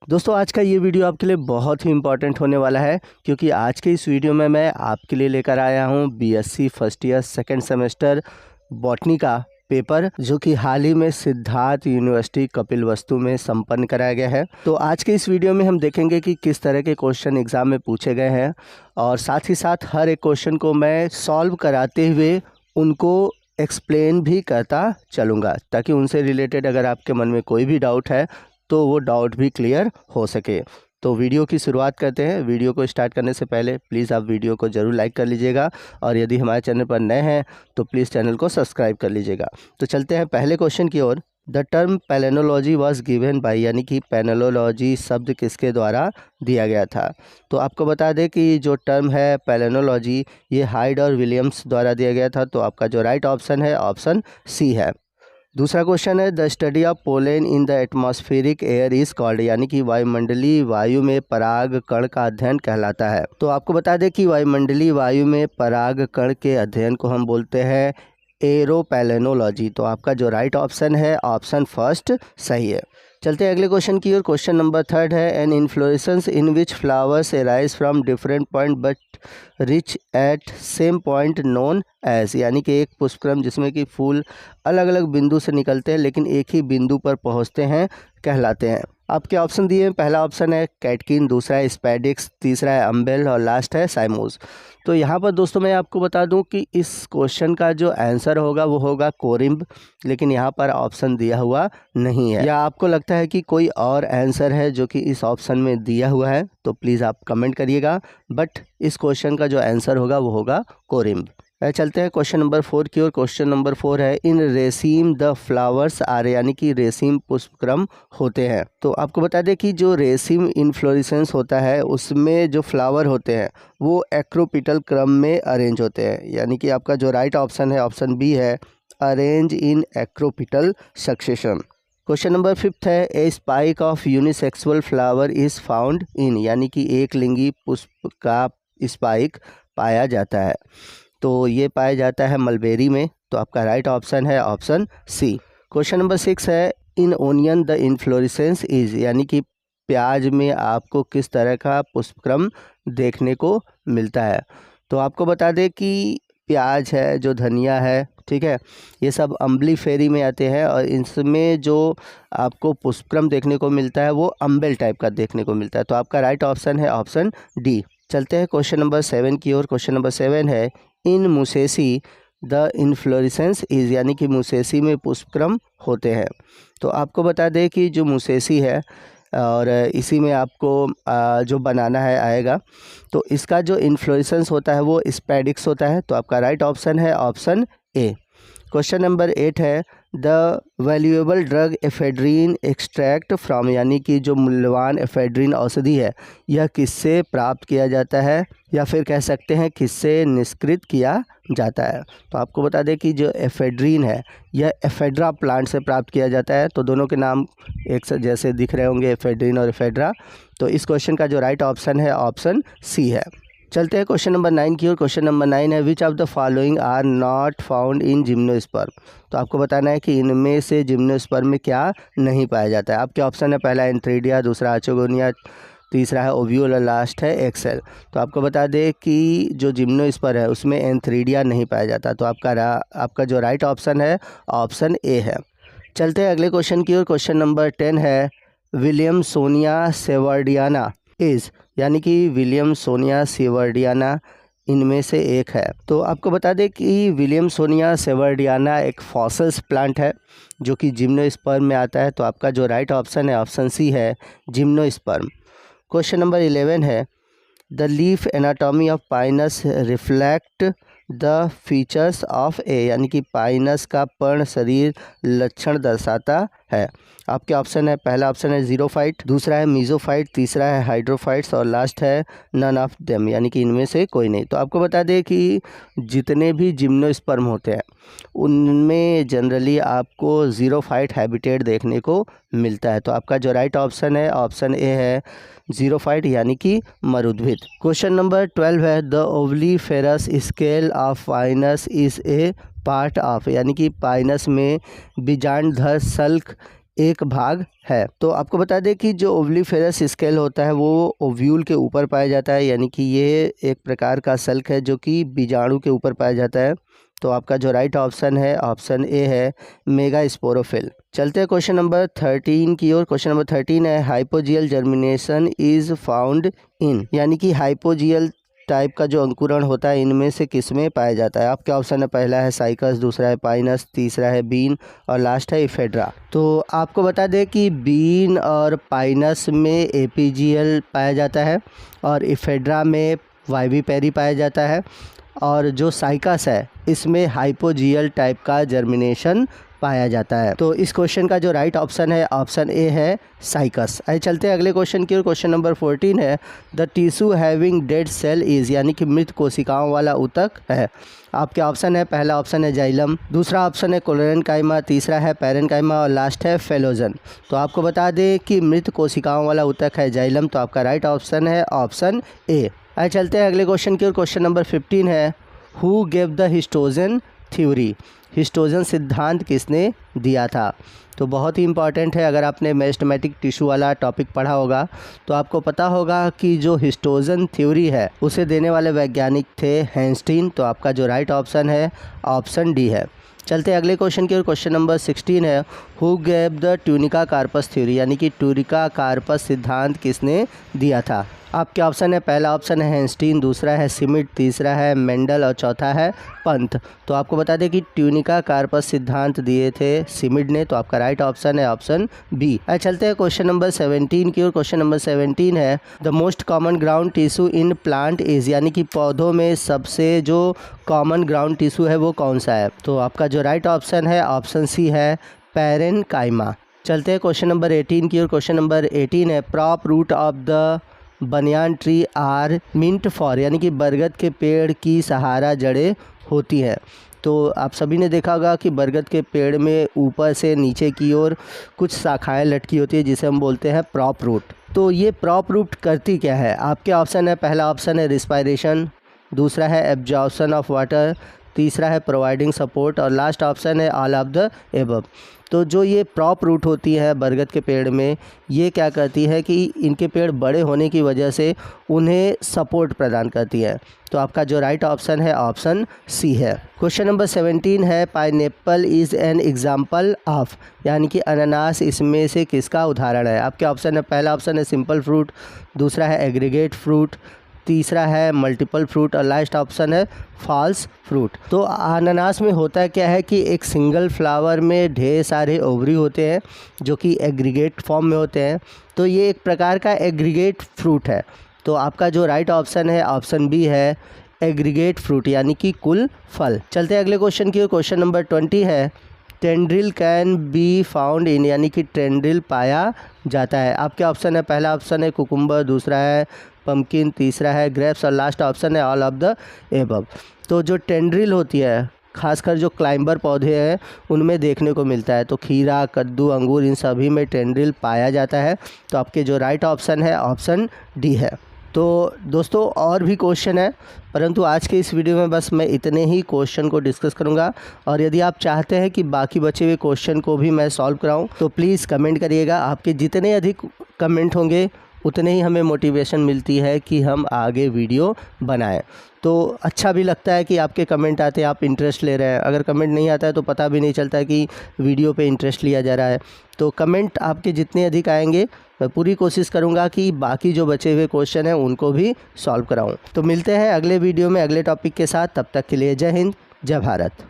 दोस्तों आज का ये वीडियो आपके लिए बहुत ही इम्पॉर्टेंट होने वाला है, क्योंकि आज के इस वीडियो में मैं आपके लिए लेकर आया हूँ BSc first year second semester botany का पेपर, जो कि हाल ही में सिद्धार्थ यूनिवर्सिटी कपिलवस्तु में संपन्न कराया गया है। तो आज के इस वीडियो में हम देखेंगे कि किस तरह के क्वेश्चन एग्ज़ाम में पूछे गए हैं, और साथ ही साथ हर एक क्वेश्चन को मैं सॉल्व कराते हुए उनको एक्सप्लेन भी करता चलूँगा, ताकि उनसे रिलेटेड अगर आपके मन में कोई भी डाउट है तो वो डाउट भी क्लियर हो सके। तो वीडियो की शुरुआत करते हैं। वीडियो को स्टार्ट करने से पहले प्लीज़ आप वीडियो को ज़रूर लाइक कर लीजिएगा, और यदि हमारे चैनल पर नए हैं तो प्लीज़ चैनल को सब्सक्राइब कर लीजिएगा। तो चलते हैं पहले क्वेश्चन की ओर। The term palynology was given by, यानी कि पैलेनोलॉजी शब्द किसके द्वारा दिया गया था। तो आपको बता दें कि जो टर्म है पैलेनोलॉजी, ये हाइड और विलियम्स द्वारा दिया गया था। तो आपका जो राइट ऑप्शन है ऑप्शन सी है। दूसरा क्वेश्चन है the study of pollen in the atmospheric air is called, यानी कि वायुमंडलीय वायु में पराग कण का अध्ययन कहलाता है। तो आपको बता दें कि वायुमंडलीय वायु में पराग कण के अध्ययन को हम बोलते हैं एरोपैलेनोलॉजी। तो आपका जो राइट ऑप्शन है ऑप्शन फर्स्ट सही है। चलते हैं अगले क्वेश्चन की ओर। क्वेश्चन नंबर थर्ड है an inflorescence in which flowers arise from different point but reach at same point known as, यानी कि एक पुष्पक्रम जिसमें कि फूल अलग अलग बिंदु से निकलते हैं लेकिन एक ही बिंदु पर पहुंचते हैं कहलाते हैं। आपके ऑप्शन दिए हैं। पहला ऑप्शन है कैटकिन, दूसरा है स्पैडिक्स, तीसरा है अम्बेल और लास्ट है साइमोस। तो यहाँ पर दोस्तों मैं आपको बता दूं कि इस क्वेश्चन का जो आंसर होगा वो होगा कोरिम्ब, लेकिन यहाँ पर ऑप्शन दिया हुआ नहीं है। या आपको लगता है कि कोई और आंसर है जो कि इस ऑप्शन में दिया हुआ है, तो प्लीज़ आप कमेंट करिएगा, बट इस क्वेश्चन का जो आंसर होगा वो होगा कोरिम्ब। चलते हैं क्वेश्चन नंबर 4 की ओर। क्वेश्चन नंबर 4 है इन रेसीम द फ्लावर्स आर, यानी कि रेसीम पुष्पक्रम होते हैं। तो आपको बता दें कि जो रेसीम इन्फ्लोरेसेंस होता है उसमें जो फ्लावर होते हैं वो एक्रोपिटल क्रम में अरेंज होते हैं, यानी कि आपका जो राइट ऑप्शन है ऑप्शन बी है, arrange in acropetal succession. Question number 5 है a spike of unisexual flower is found in, यानी कि एक लिंगी पुष्प का स्पाइक पाया जाता है। तो ये पाया जाता है मलबेरी में। तो आपका राइट ऑप्शन है ऑप्शन सी। क्वेश्चन नंबर 6 है इन ओनियन द इन्फ्लोरेसेंस इज, यानी कि प्याज में आपको किस तरह का पुष्पक्रम देखने को मिलता है। तो आपको बता दें कि प्याज है, जो धनिया है, ठीक है, ये सब अम्बलीफेरी में आते हैं, और इसमें जो आपको पुष्पक्रम देखने को मिलता है वो अम्बेल टाइप का देखने को मिलता है। तो आपका राइट ऑप्शन है ऑप्शन डी। चलते हैं क्वेश्चन नंबर 7 की ओर। क्वेश्चन नंबर 7 है इन मुसेसी द इन्फ्लोरेसेंस इज़, यानी कि मुसेसी में पुष्पक्रम होते हैं। तो आपको बता दें कि जो मुसेसी है और इसी में आपको जो बनाना है आएगा, तो इसका जो इन्फ्लोरेसेंस होता है वो स्पैडिक्स होता है। तो आपका राइट ऑप्शन है ऑप्शन ए। क्वेश्चन नंबर 8 है the valuable drug ephedrine extract from, यानी कि जो मूल्यवान एफेड्रीन औषधि है यह किससे प्राप्त किया जाता है, या फिर कह सकते हैं किससे निष्कृत किया जाता है। तो आपको बता दें कि जो एफेड्रीन है यह एफेड्रा प्लांट से प्राप्त किया जाता है। तो दोनों के नाम एक जैसे दिख रहे होंगे, एफेड्रीन और एफेड्रा। तो इस क्वेश्चन का जो राइट ऑप्शन है ऑप्शन सी है। चलते हैं क्वेश्चन नंबर 9 की ओर। क्वेश्चन नंबर 9 है which of the following are not found in gymnosperm. तो आपको बताना है कि इनमें से जिम्नोस्पर्म में क्या नहीं पाया जाता है। आपके ऑप्शन है पहला एंथ्रीडिया, दूसरा आचोगोनिया, तीसरा है ओव्यूल और लास्ट है एक्सेल। तो आपको बता दें कि जो जिम्नोस्पर्म है उसमें एंथ्रीडिया नहीं पाया जाता। तो आपका जो राइट ऑप्शन है ऑप्शन ए है। चलते हैं अगले क्वेश्चन की ओर। क्वेश्चन नंबर 10 है विलियमसोनिया सेवर्डियाना इज़, यानी कि विलियमसोनिया सेवर्डियाना इनमें से एक है। तो आपको बता दें कि विलियमसोनिया सेवर्डियाना एक फॉसिल्स प्लांट है जो कि जिम्नोस्पर्म में आता है। तो आपका जो राइट ऑप्शन है ऑप्शन सी है, जिम्नोस्पर्म। क्वेश्चन नंबर 11 है the leaf anatomy of Pinus reflect the features of a, यानी कि पाइनस का पर्ण शरीर लक्षण दर्शाता है। आपके ऑप्शन है पहला ऑप्शन है जीरोफाइट, दूसरा है मीजोफाइट, तीसरा है हाइड्रोफाइट्स और लास्ट है नन ऑफ देम, यानी कि इनमें से कोई नहीं। तो आपको बता दें कि जितने भी जिम्नोस्पर्म होते हैं उनमें जनरली आपको जीरोफाइट हैबिटेट देखने को मिलता है। तो आपका जो राइट ऑप्शन है ऑप्शन ए है, जीरोफाइट, यानी कि मरुद्भिद। क्वेश्चन नंबर 12 है the ovuliferous scale of Pinus is a part of, यानी कि पाइनस में बीजांडधर सल्क एक भाग है। तो आपको बता दें कि जो ओवलीफेरस स्केल होता है वो ओव्यूल के ऊपर पाया जाता है, यानी कि ये एक प्रकार का सल्क है जो कि बीजाणु के ऊपर पाया जाता है। तो आपका जो राइट ऑप्शन है ऑप्शन ए है, मेगास्पोरोफिल। चलते हैं क्वेश्चन नंबर 13 की ओर। क्वेश्चन नंबर 13 है, hypogeal germination is found in, यानी कि हाइपोजियल टाइप का जो अंकुरण होता है इनमें से किस में पाया जाता है। आपके ऑप्शन है, पहला है साइकस, दूसरा है पाइनस, तीसरा है बीन और लास्ट है इफेड्रा। तो आपको बता दें कि बीन और पाइनस में एपीजियल पाया जाता है और इफेड्रा में वाइविपेरी पाया जाता है, और जो साइकस है इसमें हाइपोजियल टाइप का जर्मिनेशन पाया जाता है। तो इस क्वेश्चन का जो राइट ऑप्शन है ऑप्शन ए है, साइकस। आइए चलते हैं अगले क्वेश्चन की ओर। क्वेश्चन नंबर 14 है, the tissue having dead cell is, यानी कि मृत कोशिकाओं वाला ऊतक है। आपके ऑप्शन है, पहला ऑप्शन है जाइलम, दूसरा ऑप्शन है कोलोरेंकाइमा, तीसरा है पैरेन्काइमा और लास्ट है फेलोजन। तो आपको बता दें कि मृत कोशिकाओं वाला ऊतक है जाइलम, तो आपका राइट ऑप्शन है ऑप्शन ए। आइए चलते हैं अगले क्वेश्चन की ओर। क्वेश्चन नंबर 15 है, who gave the histogen theory, histogen सिद्धांत किसने दिया था। तो बहुत ही इंपॉर्टेंट है, अगर आपने मेरिस्टेमेटिक टिश्यू वाला टॉपिक पढ़ा होगा तो आपको पता होगा कि जो हिस्टोजन थ्योरी है उसे देने वाले वैज्ञानिक थे हैंस्टीन। तो आपका जो राइट ऑप्शन है ऑप्शन डी है। चलते हैं अगले क्वेश्चन की ओर। क्वेश्चन नंबर 16 है, who gave the tunica corpus theory, यानी कि ट्यूनिका कार्पस सिद्धांत किसने दिया था। आपके ऑप्शन है, पहला ऑप्शन है हैंस्टीन, दूसरा है सिमिट, तीसरा है मेंडल और चौथा है पंत। तो आपको बता दें कि ट्यूनिका कार्पस सिद्धांत दिए थे सिमिट ने। तो आपका राइट ऑप्शन है ऑप्शन बी। चलते हैं क्वेश्चन नंबर 17 की ओर। क्वेश्चन नंबर 17 है, the most common ground tissue in plant is, यानी कि पौधों में सबसे जो कॉमन ग्राउंड टिश्यू है वो कौन सा है। तो आपका जो राइट ऑप्शन है ऑप्शन सी है, पैरेन्काइमा। चलते हैं क्वेश्चन नंबर 18 की ओर। क्वेश्चन नंबर 18 है, prop root of the banyan tree are meant for, यानी कि बरगद के पेड़ की सहारा जड़ें होती हैं। तो आप सभी ने देखा होगा कि बरगद के पेड़ में ऊपर से नीचे की ओर कुछ शाखाएं लटकी होती है जिसे हम बोलते हैं प्रॉप रूट। तो ये प्रॉप रूट करती क्या है। आपके ऑप्शन है, पहला ऑप्शन है रिस्पायरेशन, दूसरा है एब्जॉर्प्शन ऑफ वाटर, तीसरा है प्रोवाइडिंग सपोर्ट और लास्ट ऑप्शन है ऑल ऑफ द एबव। तो जो ये प्रॉप रूट होती है बरगद के पेड़ में, ये क्या करती है कि इनके पेड़ बड़े होने की वजह से उन्हें सपोर्ट प्रदान करती है। तो आपका जो राइट ऑप्शन है ऑप्शन सी है। क्वेश्चन नंबर 17 है, pineapple is an example of, यानी कि अनानास इसमें से किसका उदाहरण है। आपके ऑप्शन है, पहला ऑप्शन है सिंपल फ्रूट, दूसरा है एग्रीगेट फ्रूट, तीसरा है मल्टीपल फ्रूट और लास्ट ऑप्शन है फॉल्स फ्रूट। तो अनानास में होता क्या है कि एक सिंगल फ्लावर में ढेर सारे ओवरी होते हैं जो कि एग्रीगेट फॉर्म में होते हैं। तो ये एक प्रकार का एग्रीगेट फ्रूट है। तो आपका जो राइट ऑप्शन है ऑप्शन बी है, एग्रीगेट फ्रूट, यानी कि कुल फल। चलते हैं अगले क्वेश्चन की ओर। क्वेश्चन नंबर 20 है, tendril can be found in, यानी कि टेंड्रिल पाया जाता है। आपके ऑप्शन है, पहला ऑप्शन है कुकुम्बर, दूसरा है पम्पकिन, तीसरा है ग्रेप्स और लास्ट ऑप्शन है ऑल ऑफ द एबव। तो जो टेंड्रिल होती है खासकर जो क्लाइंबर पौधे हैं उनमें देखने को मिलता है। तो खीरा, कद्दू, अंगूर इन सभी में टेंड्रिल पाया जाता है। तो आपके जो राइट ऑप्शन है ऑप्शन डी है। तो दोस्तों और भी क्वेश्चन है, परंतु आज के इस वीडियो में बस मैं इतने ही क्वेश्चन को डिस्कस करूंगा। और यदि आप चाहते हैं कि बाकी बचे हुए क्वेश्चन को भी मैं सॉल्व कराऊं तो प्लीज़ कमेंट करिएगा। आपके जितने अधिक कमेंट होंगे उतने ही हमें मोटिवेशन मिलती है कि हम आगे वीडियो बनाएं। तो अच्छा भी लगता है कि आपके कमेंट आते हैं, आप इंटरेस्ट ले रहे हैं। अगर कमेंट नहीं आता है तो पता भी नहीं चलता है कि वीडियो पे इंटरेस्ट लिया जा रहा है। तो कमेंट आपके जितने अधिक आएंगे मैं पूरी कोशिश करूंगा कि बाकी जो बचे हुए क्वेश्चन हैं उनको भी सॉल्व कराऊं। तो मिलते हैं अगले वीडियो में अगले टॉपिक के साथ। तब तक के लिए जय हिंद, जय भारत।